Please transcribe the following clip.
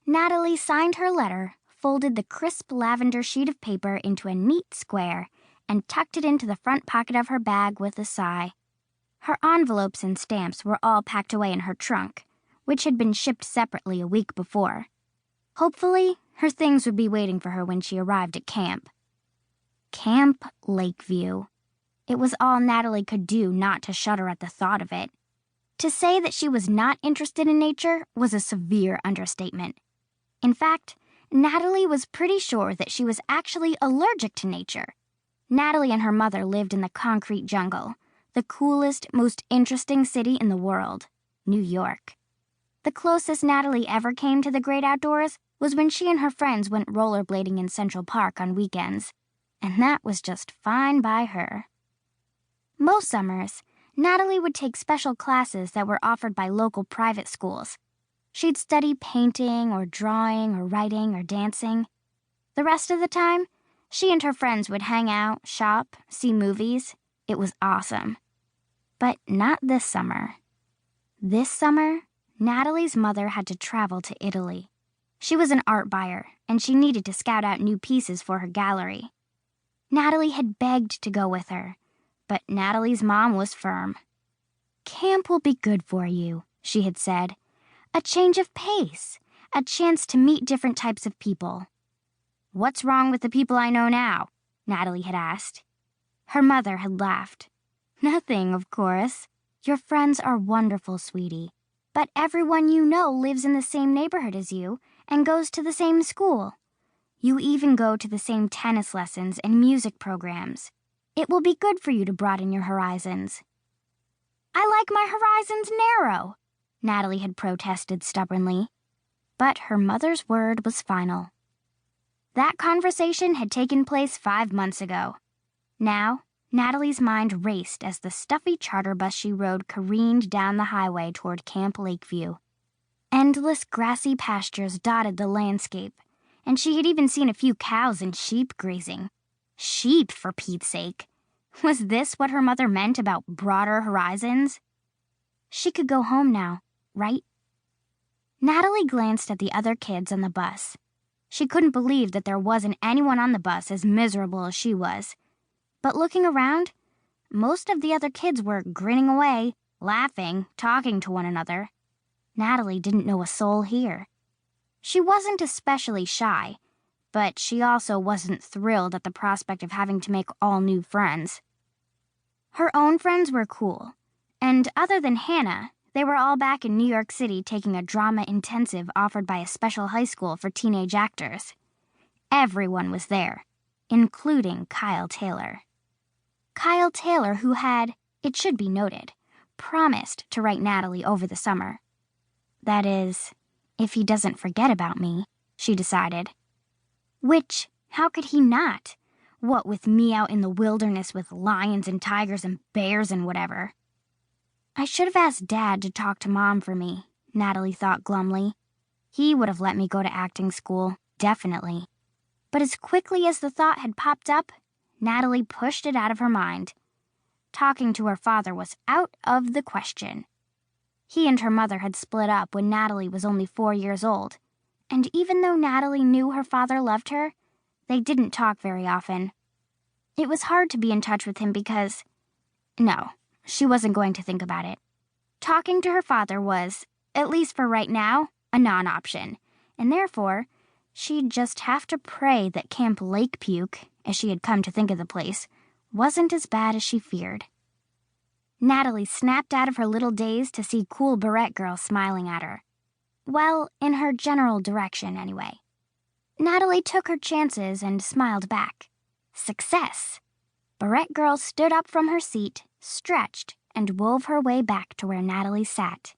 Natalie signed her letter, folded the crisp lavender sheet of paper into a neat square, and tucked it into the front pocket of her bag with a sigh. Her envelopes and stamps were all packed away in her trunk, which had been shipped separately a week before. Hopefully, her things would be waiting for her when she arrived at camp. Camp Lakeview. It was all Natalie could do not to shudder at the thought of it. To say that she was not interested in nature was a severe understatement. In fact, Natalie was pretty sure that she was actually allergic to nature. Natalie and her mother lived in the concrete jungle, the coolest, most interesting city in the world, New York. The closest Natalie ever came to the great outdoors was when she and her friends went rollerblading in Central Park on weekends, and that was just fine by her. Most summers, Natalie would take special classes that were offered by local private schools. She'd study painting or drawing or writing or dancing. The rest of the time, she and her friends would hang out, shop, see movies. It was awesome. But not this summer. This summer, Natalie's mother had to travel to Italy. She was an art buyer, and she needed to scout out new pieces for her gallery. Natalie had begged to go with her, but Natalie's mom was firm. "Camp will be good for you," she had said. "A change of pace, a chance to meet different types of people." "What's wrong with the people I know now?" Natalie had asked. Her mother had laughed. "Nothing, of course. Your friends are wonderful, sweetie. But everyone you know lives in the same neighborhood as you and goes to the same school. You even go to the same tennis lessons and music programs. It will be good for you to broaden your horizons." "I like my horizons narrow," Natalie had protested stubbornly. But her mother's word was final. That conversation had taken place 5 months ago. Now, Natalie's mind raced as the stuffy charter bus she rode careened down the highway toward Camp Lakeview. Endless grassy pastures dotted the landscape, and she had even seen a few cows and sheep grazing. Sheep, for Pete's sake. Was this what her mother meant about broader horizons? She could go home now, right? Natalie glanced at the other kids on the bus. She couldn't believe that there wasn't anyone on the bus as miserable as she was. But looking around, most of the other kids were grinning away, laughing, talking to one another. Natalie didn't know a soul here. She wasn't especially shy, but she also wasn't thrilled at the prospect of having to make all new friends. Her own friends were cool, and other than Hannah, they were all back in New York City taking a drama intensive offered by a special high school for teenage actors. Everyone was there, including Kyle Taylor. Kyle Taylor, who had, it should be noted, promised to write Natalie over the summer. That is, if he doesn't forget about me, she decided. Which, how could he not? What with me out in the wilderness with lions and tigers and bears and whatever. I should have asked Dad to talk to Mom for me, Natalie thought glumly. He would have let me go to acting school, definitely. But as quickly as the thought had popped up, Natalie pushed it out of her mind. Talking to her father was out of the question. He and her mother had split up when Natalie was only 4 years old, and even though Natalie knew her father loved her, they didn't talk very often. It was hard to be in touch with him because... No, she wasn't going to think about it. Talking to her father was, at least for right now, a non-option, and therefore, she'd just have to pray that Camp Lake-puke, as she had come to think of the place, wasn't as bad as she feared. Natalie snapped out of her little daze to see cool barrette girls smiling at her. Well, in her general direction, anyway. Natalie took her chances and smiled back. Success! Barrette girl stood up from her seat, stretched, and wove her way back to where Natalie sat.